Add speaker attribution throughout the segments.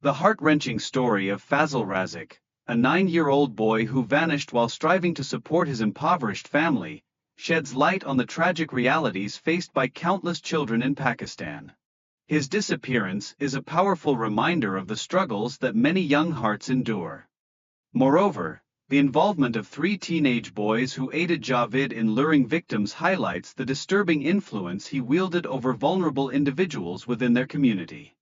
Speaker 1: The heart-wrenching story of Fazil Razik, a 9-year-old boy who vanished while striving to support his impoverished family, sheds light on the tragic realities faced by countless children in Pakistan. His disappearance is a powerful reminder of the struggles that many young hearts endure. Moreover, the involvement of 3 teenage boys who aided Javed in luring victims highlights the disturbing influence he wielded over vulnerable individuals within their community.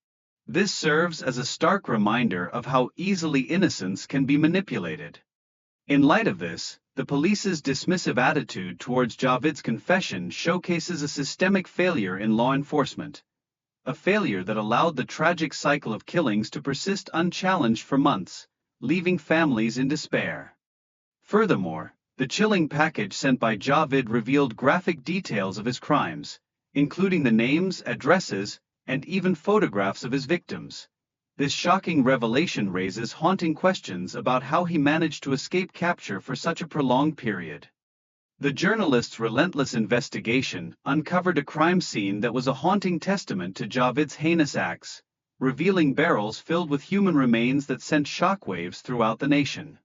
Speaker 1: This serves as a stark reminder of how easily innocence can be manipulated. In light of this, the police's dismissive attitude towards Javed's confession showcases a systemic failure in law enforcement, a failure that allowed the tragic cycle of killings to persist unchallenged for months, leaving families in despair. Furthermore, the chilling package sent by Javed revealed graphic details of his crimes, including the names, addresses, and even photographs of his victims. This shocking revelation raises haunting questions about how he managed to escape capture for such a prolonged period. The journalist's relentless investigation uncovered a crime scene that was a haunting testament to Javed's heinous acts, revealing barrels filled with human remains that sent shockwaves throughout the nation.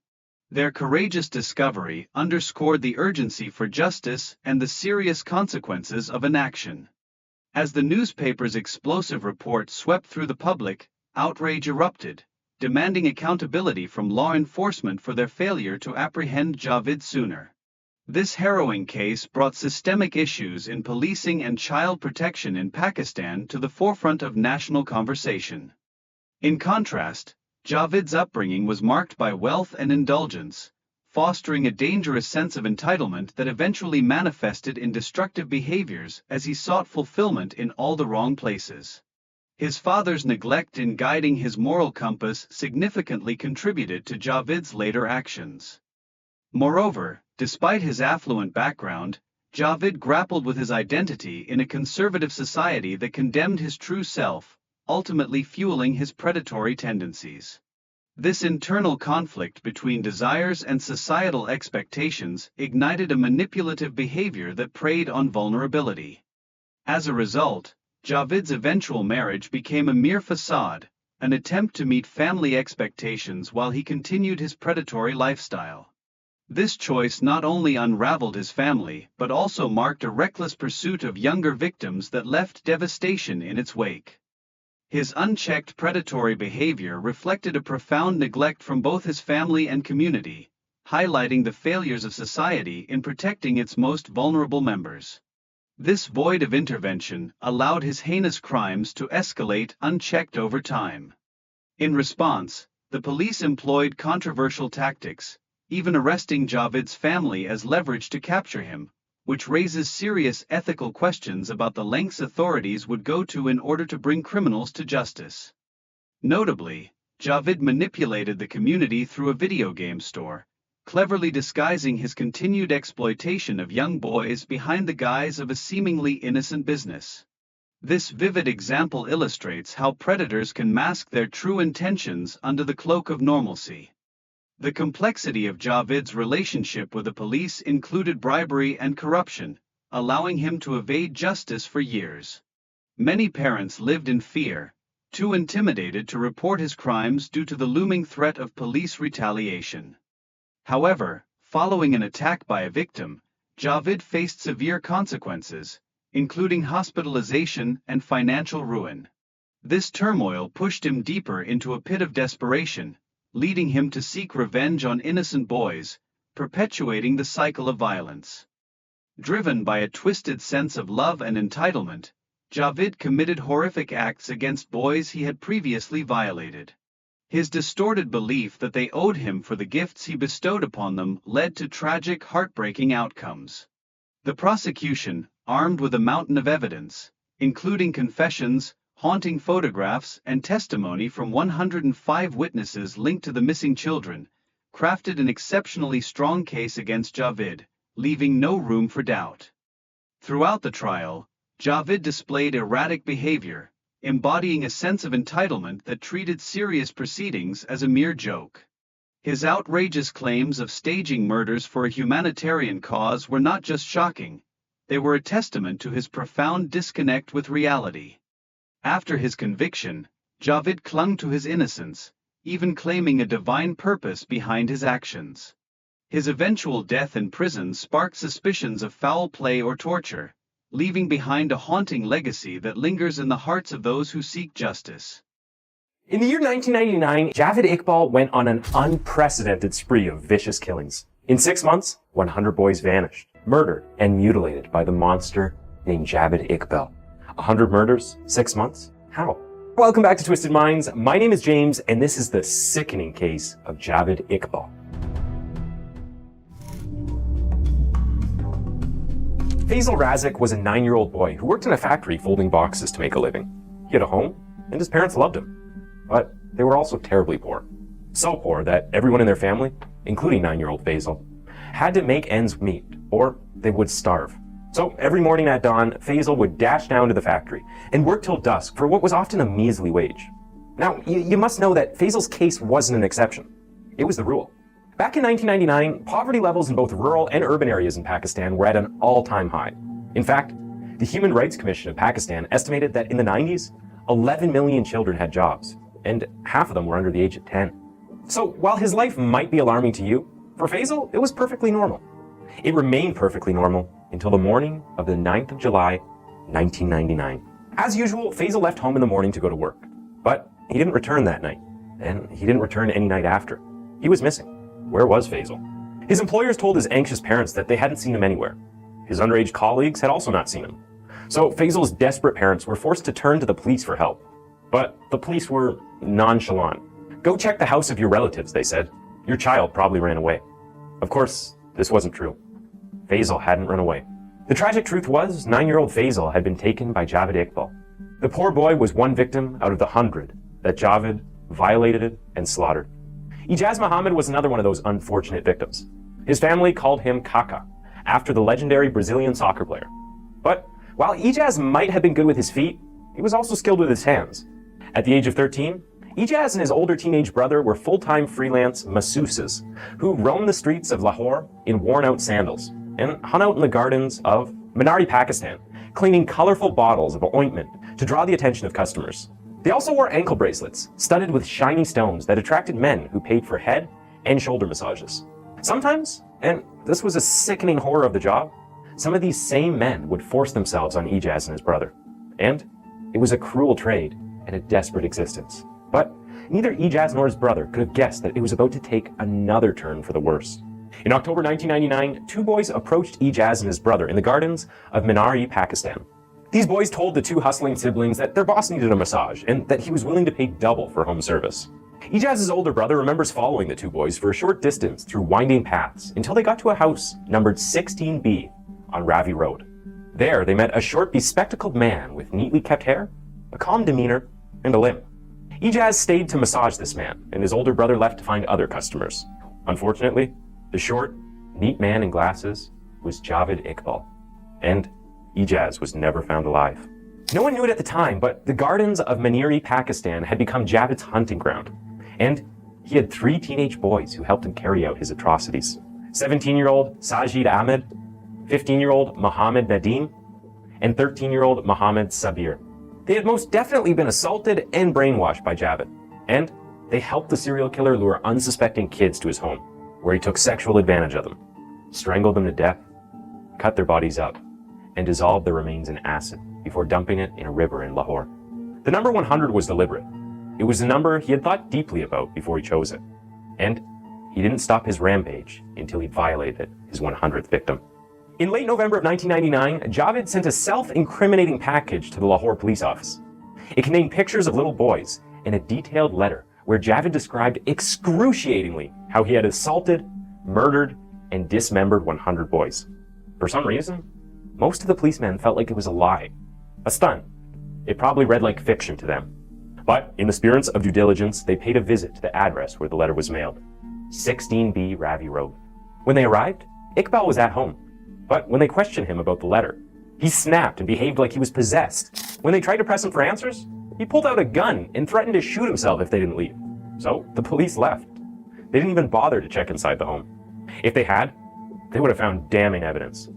Speaker 1: Their courageous discovery underscored the urgency for justice and the serious consequences of inaction. As the newspaper's explosive report swept through the public, outrage erupted, demanding accountability from law enforcement for their failure to apprehend Javed sooner. This harrowing case brought systemic issues in policing and child protection in Pakistan to the forefront of national conversation. In contrast, Javed's upbringing was marked by wealth and indulgence, fostering a dangerous sense of entitlement that eventually manifested in destructive behaviors as he sought fulfillment in all the wrong places. His father's neglect in guiding his moral compass significantly contributed to Javed's later actions. Moreover, despite his affluent background, Javed grappled with his identity in a conservative society that condemned his true self, ultimately fueling his predatory tendencies. This internal conflict between desires and societal expectations ignited a manipulative behavior that preyed on vulnerability. As a result, Javed's eventual marriage became a mere facade, an attempt to meet family expectations while he continued his predatory lifestyle. This choice not only unraveled his family but also marked a reckless pursuit of younger victims that left devastation in its wake. His unchecked predatory behavior reflected a profound neglect from both his family and community, highlighting the failures of society in protecting its most vulnerable members. This void of intervention allowed his heinous crimes to escalate unchecked over time. In response, the police employed controversial tactics, even arresting Javed's family as leverage to capture him, which raises serious ethical questions about the lengths authorities would go to in order to bring criminals to justice. Notably, Javed manipulated the community through a video game store, cleverly disguising his continued exploitation of young boys behind the guise of a seemingly innocent business. This vivid example illustrates how predators can mask their true intentions under the cloak of normalcy. The complexity of Javed's relationship with the police included bribery and corruption, allowing him to evade justice for years. Many parents lived in fear, too intimidated to report his crimes due to the looming threat of police retaliation. However, following an attack by a victim, Javed faced severe consequences, including hospitalization and financial ruin. This turmoil pushed him deeper into a pit of desperation, leading him to seek revenge on innocent boys, perpetuating the cycle of violence. Driven by a twisted sense of love and entitlement, Javed committed horrific acts against boys he had previously violated. His distorted belief that they owed him for the gifts he bestowed upon them led to tragic, heartbreaking outcomes. The prosecution, armed with a mountain of evidence, including confessions, haunting photographs, and testimony from 105 witnesses linked to the missing children, crafted an exceptionally strong case against Javed, leaving no room for doubt. Throughout the trial, Javed displayed erratic behavior, embodying a sense of entitlement that treated serious proceedings as a mere joke. His outrageous claims of staging murders for a humanitarian cause were not just shocking, they were a testament to his profound disconnect with reality. After his conviction, Javed clung to his innocence, even claiming a divine purpose behind his actions. His eventual death in prison sparked suspicions of foul play or torture, leaving behind a haunting legacy that lingers in the hearts of those who seek justice.
Speaker 2: In the year 1999, Javed Iqbal went on an unprecedented spree of vicious killings. In 6 months, 100 boys vanished, murdered, and mutilated by the monster named Javed Iqbal. 100 murders, 6 months? How? Welcome back to Twisted Minds. My name is James, and this is the sickening case of Javed Iqbal. Faisal Razik was a 9-year-old boy who worked in a factory folding boxes to make a living. He had a home, and his parents loved him. But they were also terribly poor. So poor that everyone in their family, including 9-year-old Faisal, had to make ends meet, or they would starve. So every morning at dawn, Faisal would dash down to the factory and work till dusk for what was often a measly wage. Now, you must know that Faisal's case wasn't an exception. It was the rule. Back in 1999, poverty levels in both rural and urban areas in Pakistan were at an all-time high. In fact, the Human Rights Commission of Pakistan estimated that in the 90s, 11 million children had jobs, and half of them were under the age of 10. So while his life might be alarming to you, for Faisal, it was perfectly normal. It remained perfectly normal until the morning of the 9th of July, 1999. As usual, Faisal left home in the morning to go to work. But he didn't return that night, and he didn't return any night after. He was missing. Where was Faisal? His employers told his anxious parents that they hadn't seen him anywhere. His underage colleagues had also not seen him. So Faisal's desperate parents were forced to turn to the police for help. But the police were nonchalant. Go check the house of your relatives, they said. Your child probably ran away. Of course, this wasn't true. Faisal hadn't run away. The tragic truth was, 9-year-old Faisal had been taken by Javed Iqbal. The poor boy was one victim out of the 100 that Javed violated and slaughtered. Ijaz Muhammad was another one of those unfortunate victims. His family called him Kaka, after the legendary Brazilian soccer player. But while Ijaz might have been good with his feet, he was also skilled with his hands. At the age of 13, Ijaz and his older teenage brother were full-time freelance masseuses who roamed the streets of Lahore in worn-out sandals and hung out in the gardens of Minari, Pakistan, cleaning colorful bottles of ointment to draw the attention of customers. They also wore ankle bracelets studded with shiny stones that attracted men who paid for head and shoulder massages. Sometimes, and this was a sickening horror of the job, some of these same men would force themselves on Ijaz and his brother. And it was a cruel trade and a desperate existence. But neither Ijaz nor his brother could have guessed that it was about to take another turn for the worse. In October 1999, 2 boys approached Ijaz and his brother in the gardens of Minari, Pakistan. These boys told the 2 hustling siblings that their boss needed a massage and that he was willing to pay double for home service. Ijaz's older brother remembers following the 2 boys for a short distance through winding paths until they got to a house numbered 16B on Ravi Road. There, they met a short, bespectacled man with neatly kept hair, a calm demeanor, and a limp. Ijaz stayed to massage this man, and his older brother left to find other customers. Unfortunately, the short, neat man in glasses was Javed Iqbal, and Ijaz was never found alive. No one knew it at the time, but the gardens of Minari, Pakistan had become Javed's hunting ground, and he had 3 teenage boys who helped him carry out his atrocities. 17-year-old Sajid Ahmed, 15-year-old Mohammed Nadeem, and 13-year-old Mohammed Sabir. They had most definitely been assaulted and brainwashed by Javed, and they helped the serial killer lure unsuspecting kids to his home, where he took sexual advantage of them, strangled them to death, cut their bodies up, and dissolved their remains in acid before dumping it in a river in Lahore. The number 100 was deliberate. It was a number he had thought deeply about before he chose it, and he didn't stop his rampage until he violated his 100th victim. In late November of 1999, Javed sent a self-incriminating package to the Lahore police office. It contained pictures of little boys and a detailed letter where Javed described excruciatingly how he had assaulted, murdered, and dismembered 100 boys. For some reason, most of the policemen felt like it was a lie, a stunt. It probably read like fiction to them. But in the spirit of due diligence, they paid a visit to the address where the letter was mailed, 16B Ravi Road. When they arrived, Iqbal was at home. But when they questioned him about the letter, he snapped and behaved like he was possessed. When they tried to press him for answers, he pulled out a gun and threatened to shoot himself if they didn't leave. So the police left. They didn't even bother to check inside the home. If they had, they would have found damning evidence,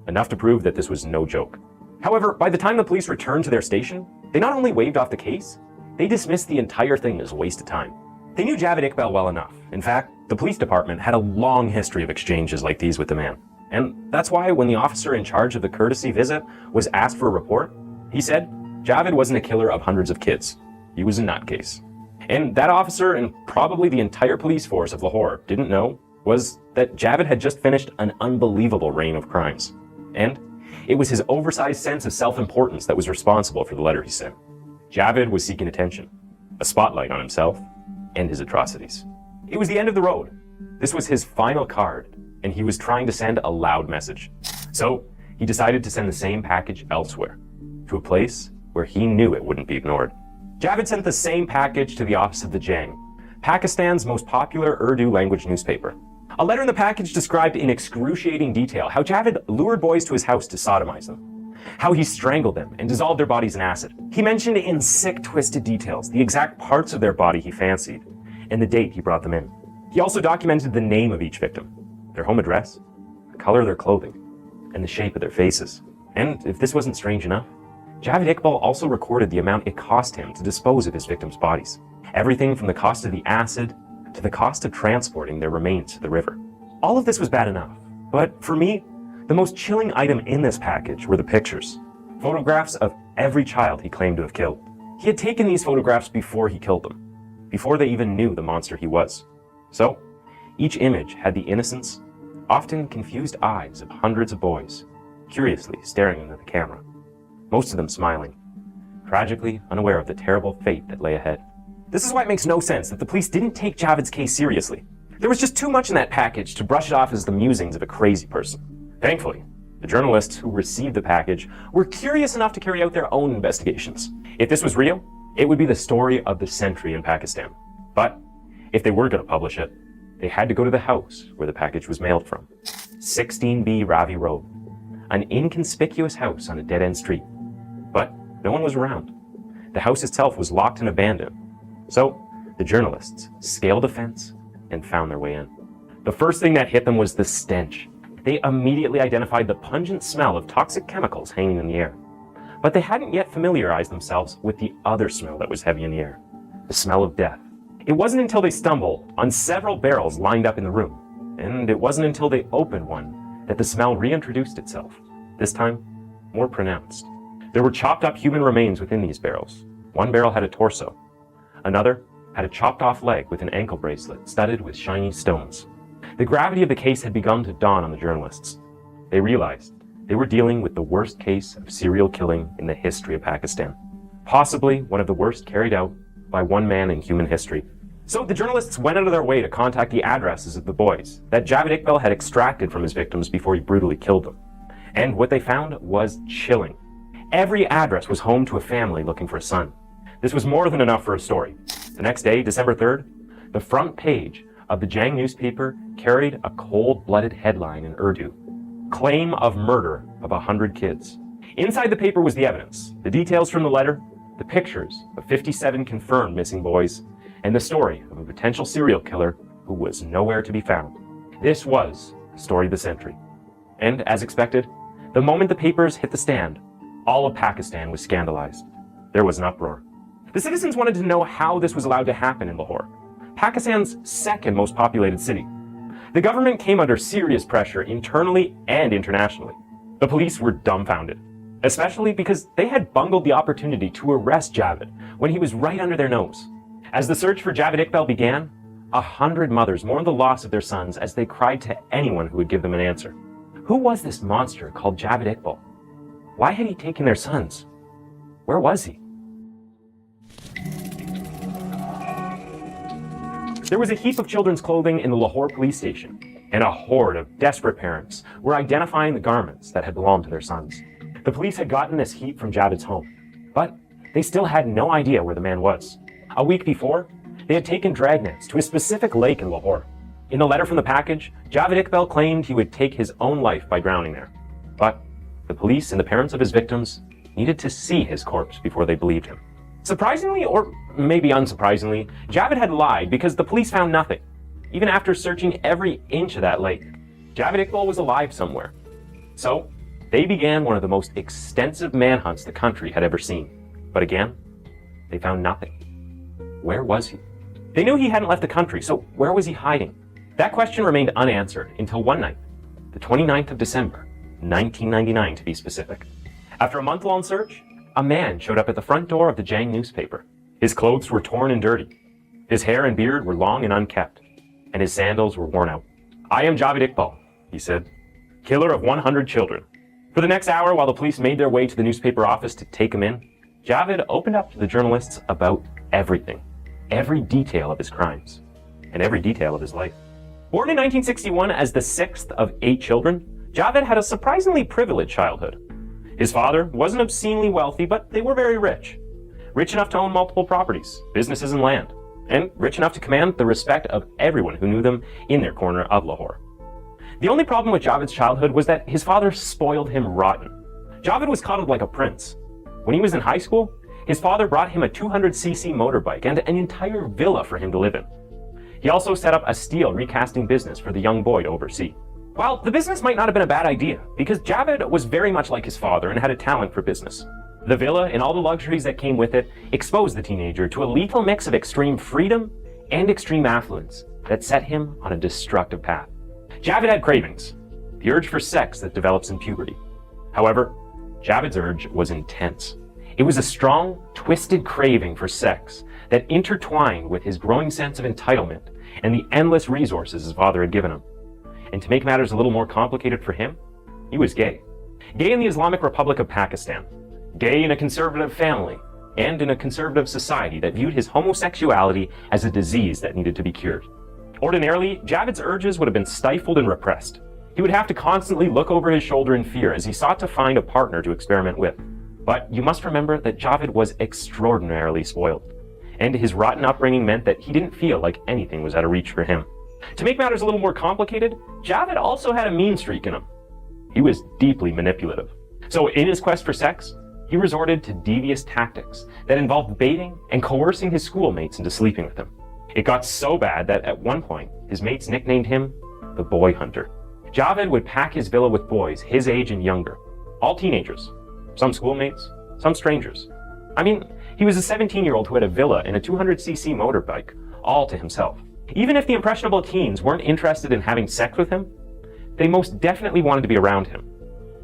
Speaker 2: enough to prove that this was no joke. However, by the time the police returned to their station, they not only waved off the case, they dismissed the entire thing as a waste of time. They knew Javed Iqbal well enough. In fact, the police department had a long history of exchanges like these with the man. And that's why when the officer in charge of the courtesy visit was asked for a report, he said Javed wasn't a killer of hundreds of kids. He was a nutcase. And that officer, and probably the entire police force of Lahore, didn't know was that Javed had just finished an unbelievable reign of crimes. And it was his oversized sense of self-importance that was responsible for the letter he sent. Javed was seeking attention, a spotlight on himself and his atrocities. It was the end of the road. This was his final card, and he was trying to send a loud message. So he decided to send the same package elsewhere, to a place where he knew it wouldn't be ignored. Javed sent the same package to the office of the Jang, Pakistan's most popular Urdu language newspaper. A letter in the package described in excruciating detail how Javed lured boys to his house to sodomize them, how he strangled them and dissolved their bodies in acid. He mentioned in sick, twisted details the exact parts of their body he fancied and the date he brought them in. He also documented the name of each victim, their home address, the color of their clothing, and the shape of their faces. And if this wasn't strange enough, Javed Iqbal also recorded the amount it cost him to dispose of his victims' bodies. Everything from the cost of the acid to the cost of transporting their remains to the river. All of this was bad enough, but for me, the most chilling item in this package were the pictures. Photographs of every child he claimed to have killed. He had taken these photographs before he killed them, before they even knew the monster he was. So, each image had the innocence, often confused eyes of hundreds of boys, curiously staring into the camera, most of them smiling, tragically unaware of the terrible fate that lay ahead. This is why it makes no sense that the police didn't take Javed's case seriously. There was just too much in that package to brush it off as the musings of a crazy person. Thankfully, the journalists who received the package were curious enough to carry out their own investigations. If this was real, it would be the story of the century in Pakistan. But if they were going to publish it, they had to go to the house where the package was mailed from. 16B Ravi Road, an inconspicuous house on a dead-end street. But no one was around. The house itself was locked and abandoned. So the journalists scaled a fence and found their way in. The first thing that hit them was the stench. They immediately identified the pungent smell of toxic chemicals hanging in the air. But they hadn't yet familiarized themselves with the other smell that was heavy in the air, the smell of death. It wasn't until they stumbled on several barrels lined up in the room, and it wasn't until they opened one that the smell reintroduced itself, this time more pronounced. There were chopped up human remains within these barrels. One barrel had a torso. Another had a chopped off leg with an ankle bracelet studded with shiny stones. The gravity of the case had begun to dawn on the journalists. They realized they were dealing with the worst case of serial killing in the history of Pakistan. Possibly one of the worst carried out by one man in human history. So the journalists went out of their way to contact the addresses of the boys that Javed Iqbal had extracted from his victims before he brutally killed them. And what they found was chilling. Every address was home to a family looking for a son. This was more than enough for a story. The next day, December 3rd, the front page of the Jang newspaper carried a cold-blooded headline in Urdu: "Claim of murder of 100 kids." Inside the paper was the evidence, the details from the letter, the pictures of 57 confirmed missing boys, and the story of a potential serial killer who was nowhere to be found. This was the story of the century. And as expected, the moment the papers hit the stand, all of Pakistan was scandalized. There was an uproar. The citizens wanted to know how this was allowed to happen in Lahore, Pakistan's second most populated city. The government came under serious pressure internally and internationally. The police were dumbfounded, especially because they had bungled the opportunity to arrest Javed when he was right under their nose. As the search for Javed Iqbal began, 100 mothers mourned the loss of their sons as they cried to anyone who would give them an answer. Who was this monster called Javed Iqbal? Why had he taken their sons? Where was he? There was a heap of children's clothing in the Lahore police station, and a horde of desperate parents were identifying the garments that had belonged to their sons. The police had gotten this heap from Javed's home, but they still had no idea where the man was. A week before, they had taken dragnets to a specific lake in Lahore. In the letter from the package, Javed Iqbal claimed he would take his own life by drowning there. But the police and the parents of his victims needed to see his corpse before they believed him. Surprisingly, or maybe unsurprisingly, Javed had lied because the police found nothing, even after searching every inch of that lake. Javed Iqbal was alive somewhere. So they began one of the most extensive manhunts the country had ever seen. But again, they found nothing. where was he? They knew he hadn't left the country, so where was he hiding? That question remained unanswered until one night, the 29th of December, 1999 to be specific. After a month-long search, a man showed up at the front door of the Jang newspaper. His clothes were torn and dirty. His hair and beard were long and unkempt, and his sandals were worn out. "I am Javed Iqbal," he said, "killer of 100 children." For the next hour, while the police made their way to the newspaper office to take him in, Javed opened up to the journalists about everything, every detail of his crimes, and every detail of his life. Born in 1961 as the sixth of 8 children, Javed had a surprisingly privileged childhood. His father wasn't obscenely wealthy, but they were very rich. Rich enough to own multiple properties, businesses, and land, and rich enough to command the respect of everyone who knew them in their corner of Lahore. The only problem with Javed's childhood was that his father spoiled him rotten. Javed was coddled like a prince. When he was in high school, his father brought him a 200cc motorbike and an entire villa for him to live in. He also set up a steel recasting business for the young boy to oversee. While the business might not have been a bad idea, because Javed was very much like his father and had a talent for business. The villa and all the luxuries that came with it exposed the teenager to a lethal mix of extreme freedom and extreme affluence that set him on a destructive path. Javed had cravings, the urge for sex that develops in puberty. However, Javed's urge was intense. It was a strong, twisted craving for sex that intertwined with his growing sense of entitlement and the endless resources his father had given him. And to make matters a little more complicated for him, he was gay. Gay in the Islamic Republic of Pakistan. Gay in a conservative family, and in a conservative society that viewed his homosexuality as a disease that needed to be cured. Ordinarily, Javed's urges would have been stifled and repressed. He would have to constantly look over his shoulder in fear as he sought to find a partner to experiment with. But you must remember that Javed was extraordinarily spoiled, and his rotten upbringing meant that he didn't feel like anything was out of reach for him. To make matters a little more complicated, Javed also had a mean streak in him. He was deeply manipulative. So in his quest for sex, he resorted to devious tactics that involved baiting and coercing his schoolmates into sleeping with him. It got so bad that at one point, his mates nicknamed him the Boy Hunter. Javed would pack his villa with boys his age and younger, all teenagers, some schoolmates, some strangers. I mean, he was a 17-year-old who had a villa and a 200cc motorbike, all to himself. Even if the impressionable teens weren't interested in having sex with him, they most definitely wanted to be around him.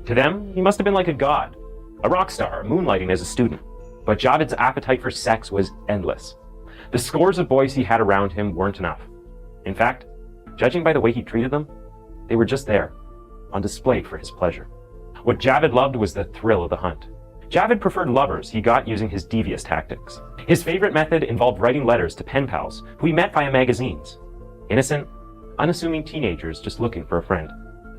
Speaker 2: To them, he must have been like a god, a rock star, moonlighting as a student. But Javed's appetite for sex was endless. The scores of boys he had around him weren't enough. In fact, judging by the way he treated them, they were just there, on display for his pleasure. What Javed loved was the thrill of the hunt. Javed preferred lovers he got using his devious tactics. His favorite method involved writing letters to pen pals who he met via magazines. Innocent, unassuming teenagers just looking for a friend.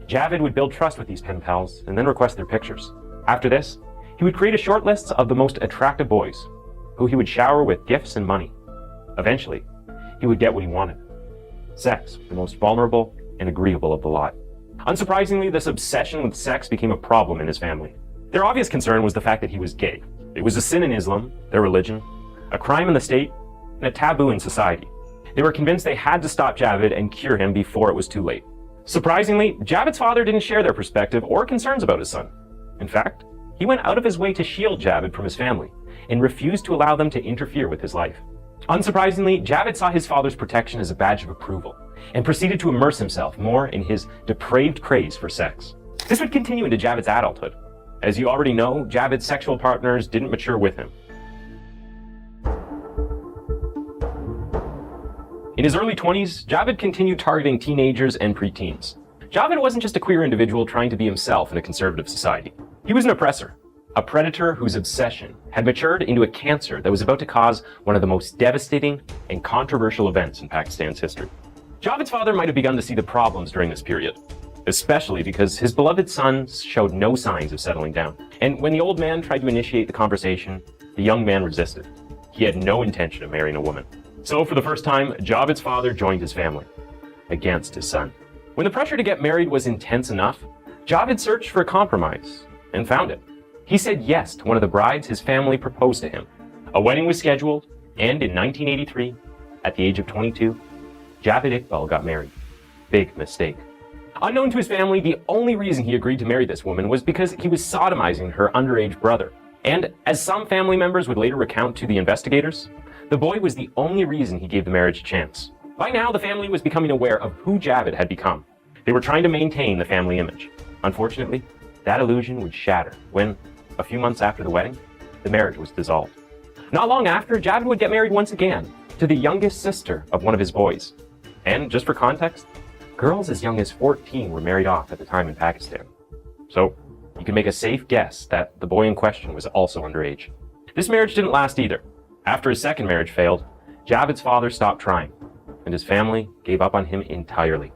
Speaker 2: Javed would build trust with these pen pals and then request their pictures. After this, he would create a short list of the most attractive boys, who he would shower with gifts and money. Eventually, he would get what he wanted. Sex, the most vulnerable and agreeable of the lot. Unsurprisingly, this obsession with sex became a problem in his family. Their obvious concern was the fact that he was gay. It was a sin in Islam, their religion, a crime in the state, and a taboo in society. They were convinced they had to stop Javed and cure him before it was too late. Surprisingly, Javed's father didn't share their perspective or concerns about his son. In fact, he went out of his way to shield Javed from his family and refused to allow them to interfere with his life. Unsurprisingly, Javed saw his father's protection as a badge of approval and proceeded to immerse himself more in his depraved craze for sex. This would continue into Javed's adulthood. As you already know, Javed's sexual partners didn't mature with him. In his early 20s, Javed continued targeting teenagers and preteens. Javed wasn't just a queer individual trying to be himself in a conservative society. He was an oppressor, a predator whose obsession had matured into a cancer that was about to cause one of the most devastating and controversial events in Pakistan's history. Javed's father might have begun to see the problems during this period, especially because his beloved son showed no signs of settling down. And when the old man tried to initiate the conversation, the young man resisted. He had no intention of marrying a woman. So for the first time, Javed's father joined his family against his son. When the pressure to get married was intense enough, Javed searched for a compromise and found it. He said yes to one of the brides his family proposed to him. A wedding was scheduled, and in 1983, at the age of 22, Javed Iqbal got married. Big mistake. Unknown to his family, the only reason he agreed to marry this woman was because he was sodomizing her underage brother. And as some family members would later recount to the investigators, The boy was the only reason he gave the marriage a chance. By now, the family was becoming aware of who Javed had become. They were trying to maintain the family image. Unfortunately, that illusion would shatter when, a few months after the wedding, the marriage was dissolved. Not long after, Javed would get married once again to the youngest sister of one of his boys. And just for context, girls as young as 14 were married off at the time in Pakistan. So you can make a safe guess that the boy in question was also underage. This marriage didn't last either. After his second marriage failed, Javed's father stopped trying, and his family gave up on him entirely.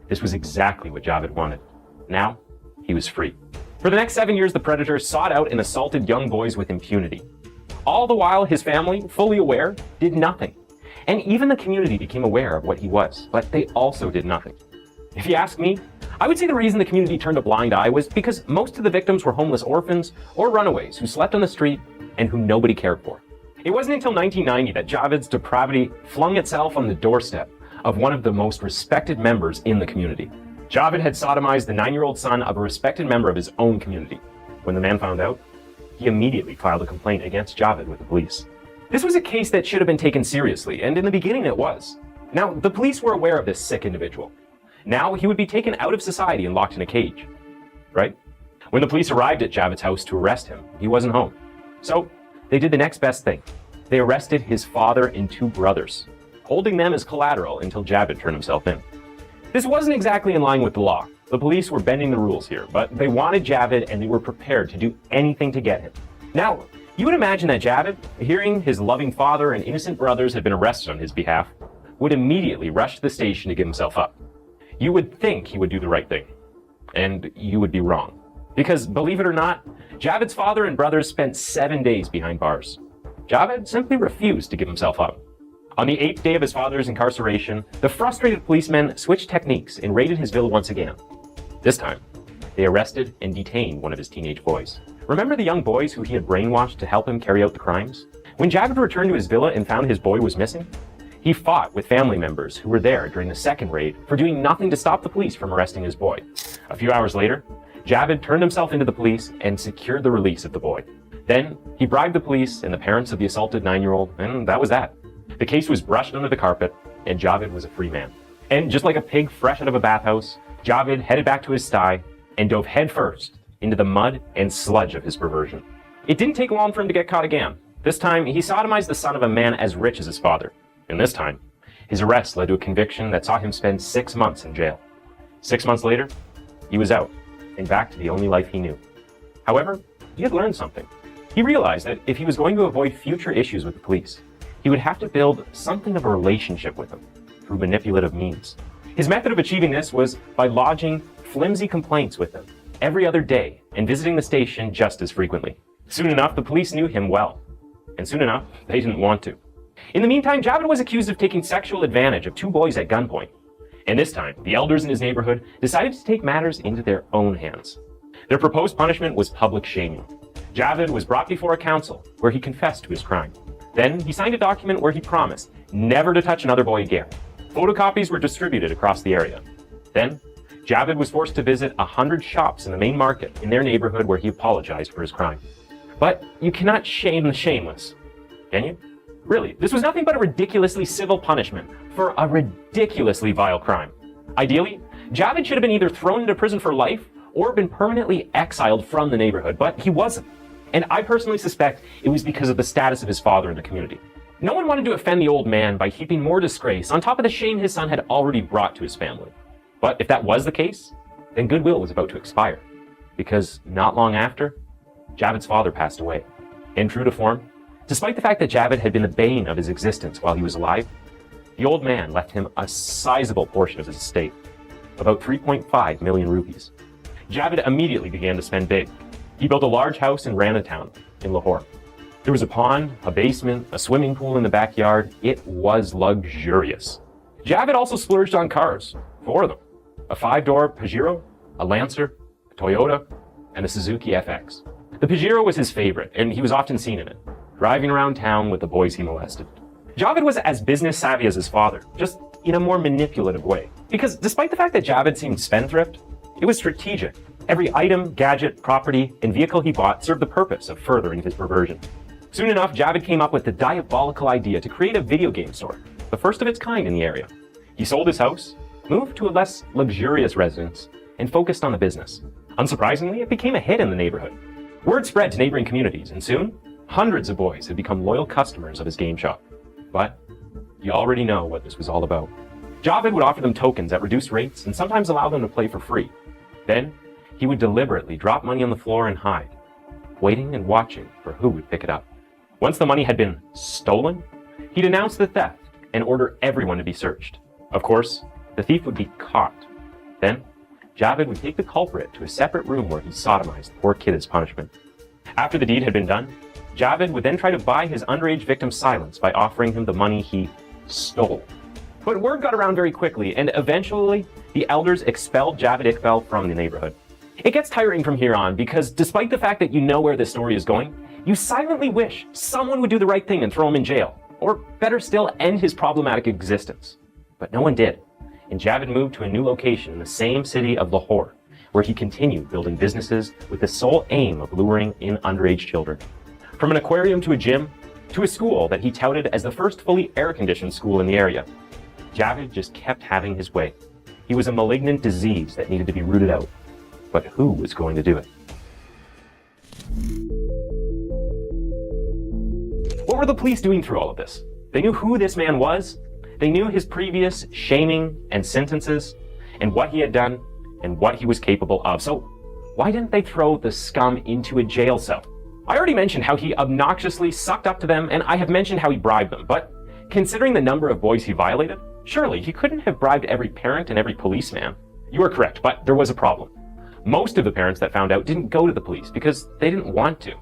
Speaker 2: This was exactly what Javed wanted. Now, he was free. For the next 7 years, the predator sought out and assaulted young boys with impunity. All the while, his family, fully aware, did nothing. And even the community became aware of what he was, but they also did nothing. If you ask me, I would say the reason the community turned a blind eye was because most of the victims were homeless orphans or runaways who slept on the street and who nobody cared for. It wasn't until 1990 that Javed's depravity flung itself on the doorstep of one of the most respected members in the community. Javed had sodomized the 9-year-old son of a respected member of his own community. When the man found out, he immediately filed a complaint against Javed with the police. This was a case that should have been taken seriously, and in the beginning it was. Now, the police were aware of this sick individual. Now he would be taken out of society and locked in a cage, right? When the police arrived at Javed's house to arrest him, he wasn't home. So they did the next best thing. They arrested his father and 2 brothers, holding them as collateral until Javed turned himself in. This wasn't exactly in line with the law. The police were bending the rules here, but they wanted Javed and they were prepared to do anything to get him. Now, you would imagine that Javed, hearing his loving father and innocent brothers had been arrested on his behalf, would immediately rush to the station to give himself up. You would think he would do the right thing, and you would be wrong. Because, believe it or not, Javed's father and brothers spent 7 days behind bars. Javed simply refused to give himself up. On the 8th day of his father's incarceration, the frustrated policemen switched techniques and raided his villa once again. This time, they arrested and detained one of his teenage boys. Remember the young boys who he had brainwashed to help him carry out the crimes? When Javed returned to his villa and found his boy was missing, he fought with family members who were there during the second raid for doing nothing to stop the police from arresting his boy. A few hours later, Javed turned himself into the police and secured the release of the boy. Then, he bribed the police and the parents of the assaulted 9-year-old, and that was that. The case was brushed under the carpet, and Javed was a free man. And just like a pig fresh out of a bathhouse, Javed headed back to his sty and dove headfirst into the mud and sludge of his perversion. It didn't take long for him to get caught again. This time, he sodomized the son of a man as rich as his father. And this time, his arrest led to a conviction that saw him spend 6 months in jail. 6 months later, he was out and back to the only life he knew. However, he had learned something. He realized that if he was going to avoid future issues with the police, he would have to build something of a relationship with them through manipulative means. His method of achieving this was by lodging flimsy complaints with them every other day and visiting the station just as frequently. Soon enough, the police knew him well, and soon enough, they didn't want to. In the meantime, Javed was accused of taking sexual advantage of 2 boys at gunpoint. And this time, the elders in his neighborhood decided to take matters into their own hands. Their proposed punishment was public shaming. Javed was brought before a council where he confessed to his crime. Then he signed a document where he promised never to touch another boy again. Photocopies were distributed across the area. Then, Javed was forced to visit 100 shops in the main market in their neighborhood where he apologized for his crime. But you cannot shame the shameless, can you? Really, this was nothing but a ridiculously civil punishment for a ridiculously vile crime. Ideally, Javed should have been either thrown into prison for life or been permanently exiled from the neighborhood, but he wasn't. And I personally suspect it was because of the status of his father in the community. No one wanted to offend the old man by heaping more disgrace on top of the shame his son had already brought to his family. But if that was the case, then goodwill was about to expire. Because not long after, Javed's father passed away. And true to form, despite the fact that Javed had been the bane of his existence while he was alive, the old man left him a sizable portion of his estate, about 3.5 million rupees. Javed immediately began to spend big. He built a large house in Ranatown in Lahore. There was a pond, a basement, a swimming pool in the backyard. It was luxurious. Javed also splurged on cars, 4 of them. A 5-door Pajero, a Lancer, a Toyota, and a Suzuki FX. The Pajero was his favorite, and he was often seen in it, driving around town with the boys he molested. Javed was as business savvy as his father, just in a more manipulative way. Because despite the fact that Javed seemed spendthrift, it was strategic. Every item, gadget, property, and vehicle he bought served the purpose of furthering his perversion. Soon enough, Javed came up with the diabolical idea to create a video game store, the first of its kind in the area. He sold his house, moved to a less luxurious residence, and focused on the business. Unsurprisingly, it became a hit in the neighborhood. Word spread to neighboring communities, and soon, hundreds of boys had become loyal customers of his game shop. But you already know what this was all about. Javed would offer them tokens at reduced rates and sometimes allow them to play for free. Then, he would deliberately drop money on the floor and hide, waiting and watching for who would pick it up. Once the money had been stolen, he'd announce the theft and order everyone to be searched. Of course, the thief would be caught. Then, Javed would take the culprit to a separate room where he sodomized the poor kid as punishment. After the deed had been done, Javed would then try to buy his underage victim's silence by offering him the money he stole. But word got around very quickly, and eventually, the elders expelled Javed Iqbal from the neighborhood. It gets tiring from here on because despite the fact that you know where this story is going, you silently wish someone would do the right thing and throw him in jail, or better still, end his problematic existence. But no one did, and Javed moved to a new location in the same city of Lahore, where he continued building businesses with the sole aim of luring in underage children. From an aquarium to a gym, to a school that he touted as the first fully air-conditioned school in the area, Javed just kept having his way. He was a malignant disease that needed to be rooted out. But who was going to do it? What were the police doing through all of this? They knew who this man was. They knew his previous shaming and sentences, and what he had done, and what he was capable of. So why didn't they throw the scum into a jail cell? I already mentioned how he obnoxiously sucked up to them, and I have mentioned how he bribed them. But considering the number of boys he violated, surely he couldn't have bribed every parent and every policeman. You are correct, but there was a problem. Most of the parents that found out didn't go to the police because they didn't want to.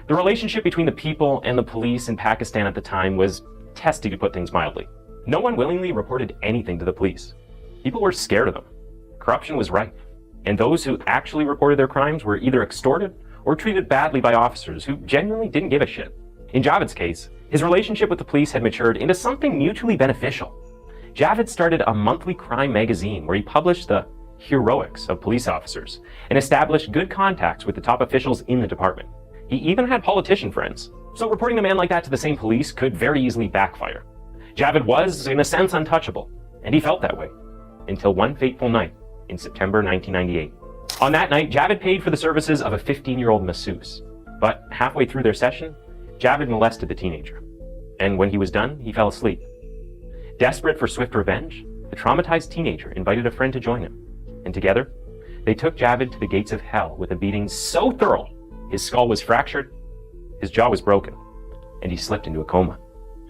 Speaker 2: The relationship between the people and the police in Pakistan at the time was testy, to put things mildly. No one willingly reported anything to the police. People were scared of them. Corruption was rife, and those who actually reported their crimes were either extorted or treated badly by officers who genuinely didn't give a shit. In Javed's case, his relationship with the police had matured into something mutually beneficial. Javed started a monthly crime magazine where he published the heroics of police officers and established good contacts with the top officials in the department. He even had politician friends. So reporting a man like that to the same police could very easily backfire. Javed was, in a sense, untouchable, and he felt that way, until one fateful night in September 1998. On that night, Javed paid for the services of a 15-year-old masseuse, but halfway through their session, Javed molested the teenager, and when he was done, he fell asleep. Desperate for swift revenge, the traumatized teenager invited a friend to join him, and together, they took Javed to the gates of hell with a beating so thorough, his skull was fractured, his jaw was broken, and he slipped into a coma.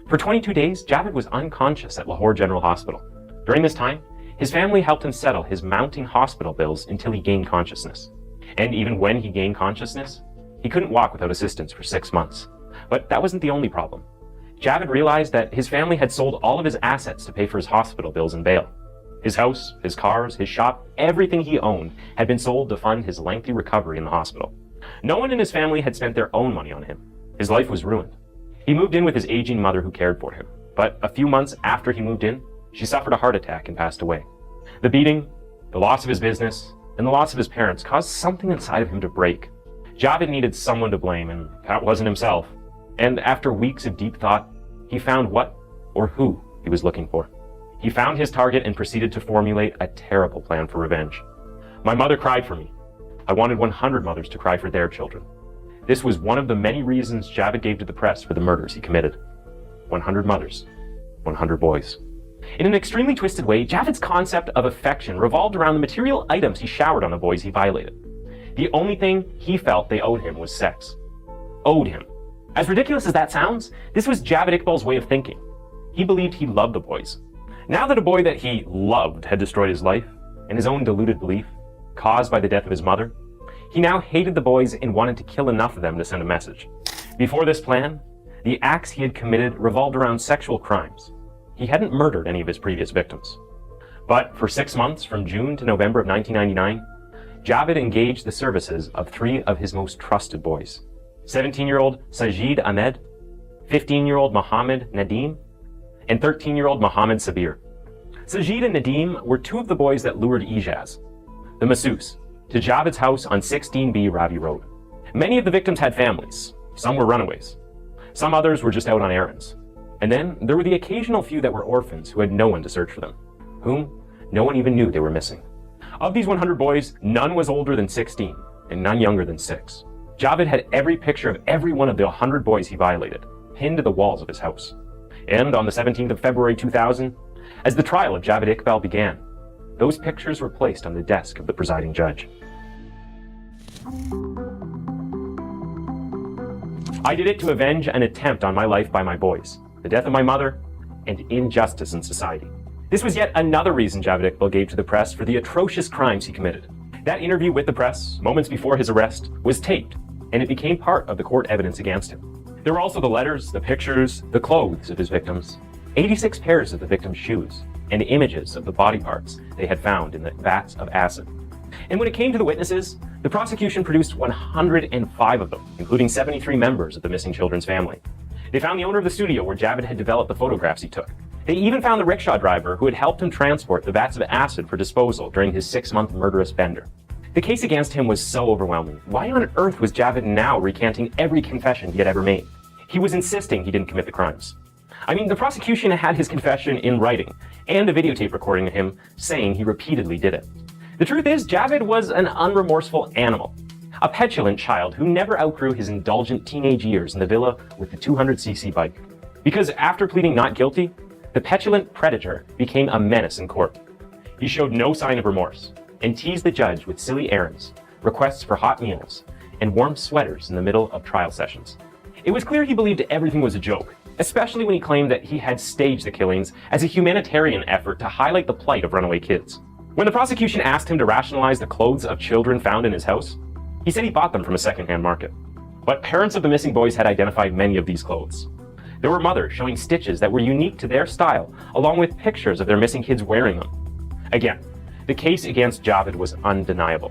Speaker 2: For 22 days, Javed was unconscious at Lahore General Hospital. During this time, his family helped him settle his mounting hospital bills until he gained consciousness. And even when he gained consciousness, he couldn't walk without assistance for 6 months. But that wasn't the only problem. Javed realized that his family had sold all of his assets to pay for his hospital bills and bail. His house, his cars, his shop, everything he owned had been sold to fund his lengthy recovery in the hospital. No one in his family had spent their own money on him. His life was ruined. He moved in with his aging mother who cared for him. But a few months after he moved in, she suffered a heart attack and passed away. The beating, the loss of his business, and the loss of his parents caused something inside of him to break. Javed needed someone to blame, and that wasn't himself. And after weeks of deep thought, he found what or who he was looking for. He found his target and proceeded to formulate a terrible plan for revenge. My mother cried for me. I wanted 100 mothers to cry for their children. This was one of the many reasons Javed gave to the press for the murders he committed. 100 mothers, 100 boys. In an extremely twisted way, Javed's concept of affection revolved around the material items he showered on the boys he violated. The only thing he felt they owed him was sex. Owed him. As ridiculous as that sounds, this was Javed Iqbal's way of thinking. He believed he loved the boys. Now that a boy that he loved had destroyed his life, and his own deluded belief, caused by the death of his mother, he now hated the boys and wanted to kill enough of them to send a message. Before this plan, the acts he had committed revolved around sexual crimes. He hadn't murdered any of his previous victims. But for 6 months, from June to November of 1999, Javed engaged the services of 3 of his most trusted boys. 17-year-old Sajid Ahmed, 15-year-old Mohammed Nadim, and 13-year-old Mohammed Sabir. Sajid and Nadim were 2 of the boys that lured Ijaz, the masseuse, to Javed's house on 16B Ravi Road. Many of the victims had families. Some were runaways. Some others were just out on errands. And then there were the occasional few that were orphans who had no one to search for them, whom no one even knew they were missing. Of these 100 boys, none was older than 16 and none younger than 6. Javed had every picture of every one of the 100 boys he violated pinned to the walls of his house. And on the 17th of February 2000, as the trial of Javed Iqbal began, those pictures were placed on the desk of the presiding judge. I did it to avenge an attempt on my life by my boys, the death of my mother, and injustice in society. This was yet another reason Javed Iqbal gave to the press for the atrocious crimes he committed. That interview with the press, moments before his arrest, was taped, and it became part of the court evidence against him. There were also the letters, the pictures, the clothes of his victims, 86 pairs of the victims' shoes, and images of the body parts they had found in the vats of acid. And when it came to the witnesses, the prosecution produced 105 of them, including 73 members of the missing children's family. They found the owner of the studio where Javed had developed the photographs he took. They even found the rickshaw driver who had helped him transport the vats of acid for disposal during his 6-month murderous bender. The case against him was so overwhelming. Why on earth was Javed now recanting every confession he had ever made? He was insisting he didn't commit the crimes. I mean, the prosecution had his confession in writing and a videotape recording of him saying he repeatedly did it. The truth is, Javed was an unremorseful animal, a petulant child who never outgrew his indulgent teenage years in the villa with the 200cc bike. Because after pleading not guilty, the petulant predator became a menace in court. He showed no sign of remorse and teased the judge with silly errands, requests for hot meals, and warm sweaters in the middle of trial sessions. It was clear he believed everything was a joke, especially when he claimed that he had staged the killings as a humanitarian effort to highlight the plight of runaway kids. When the prosecution asked him to rationalize the clothes of children found in his house, he said he bought them from a secondhand market. But parents of the missing boys had identified many of these clothes. There were mothers showing stitches that were unique to their style, along with pictures of their missing kids wearing them. Again, the case against Javed was undeniable.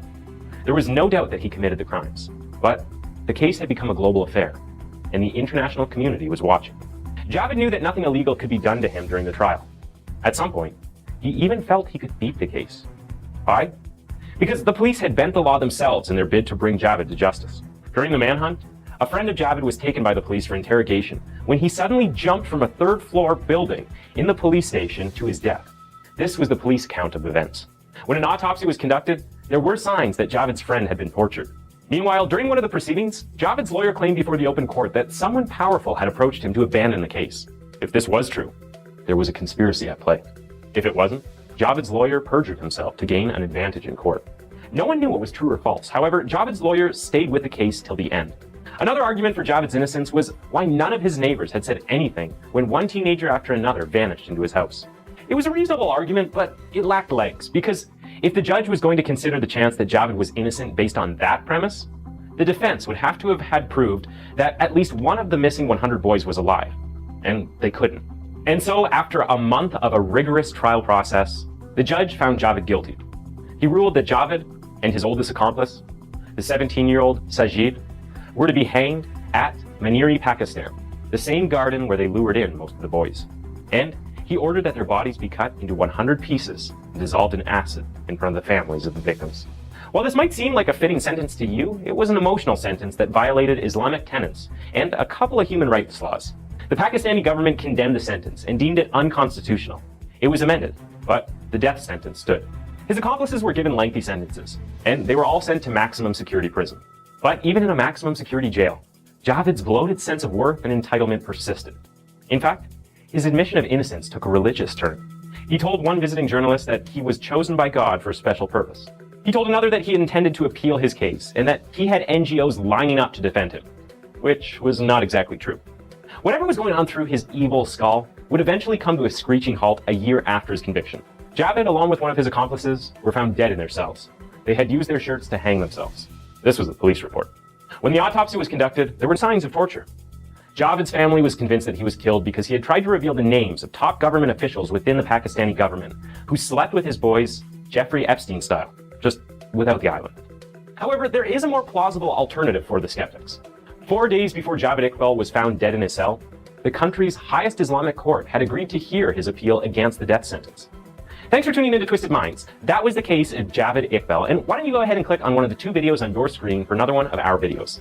Speaker 2: There was no doubt that he committed the crimes, but the case had become a global affair, and the international community was watching. Javed knew that nothing illegal could be done to him during the trial. At some point, he even felt he could beat the case. Why? Because the police had bent the law themselves in their bid to bring Javed to justice. During the manhunt, a friend of Javed was taken by the police for interrogation when he suddenly jumped from a third-floor building in the police station to his death. This was the police account of events. When an autopsy was conducted, there were signs that Javed's friend had been tortured. Meanwhile, during one of the proceedings, Javed's lawyer claimed before the open court that someone powerful had approached him to abandon the case. If this was true, there was a conspiracy at play. If it wasn't, Javed's lawyer perjured himself to gain an advantage in court. No one knew what was true or false. However, Javed's lawyer stayed with the case till the end. Another argument for Javed's innocence was why none of his neighbors had said anything when one teenager after another vanished into his house. It was a reasonable argument, but it lacked legs, because if the judge was going to consider the chance that Javed was innocent based on that premise, the defense would have to have had proved that at least one of the missing 100 boys was alive, and they couldn't. And so, after a month of a rigorous trial process, the judge found Javed guilty. He ruled that Javed and his oldest accomplice, the 17-year-old Sajid, were to be hanged at Maniri, Pakistan, the same garden where they lured in most of the boys. And he ordered that their bodies be cut into 100 pieces and dissolved in acid in front of the families of the victims. While this might seem like a fitting sentence to you, it was an emotional sentence that violated Islamic tenets and a couple of human rights laws. The Pakistani government condemned the sentence and deemed it unconstitutional. It was amended, but the death sentence stood. His accomplices were given lengthy sentences, and they were all sent to maximum security prison. But even in a maximum security jail, Javed's bloated sense of worth and entitlement persisted. In fact, his admission of innocence took a religious turn. He told one visiting journalist that he was chosen by God for a special purpose. He told another that he intended to appeal his case and that he had NGOs lining up to defend him, which was not exactly true. Whatever was going on through his evil skull would eventually come to a screeching halt a year after his conviction. Javed, along with one of his accomplices, were found dead in their cells. They had used their shirts to hang themselves. This was the police report. When the autopsy was conducted, there were signs of torture. Javed's family was convinced that he was killed because he had tried to reveal the names of top government officials within the Pakistani government who slept with his boys, Jeffrey Epstein style, just without the island. However, there is a more plausible alternative for the skeptics. 4 days before Javed Iqbal was found dead in his cell, the country's highest Islamic court had agreed to hear his appeal against the death sentence. Thanks for tuning into Twisted Minds. That was the case of Javed Iqbal, and why don't you go ahead and click on one of the 2 videos on your screen for another one of our videos.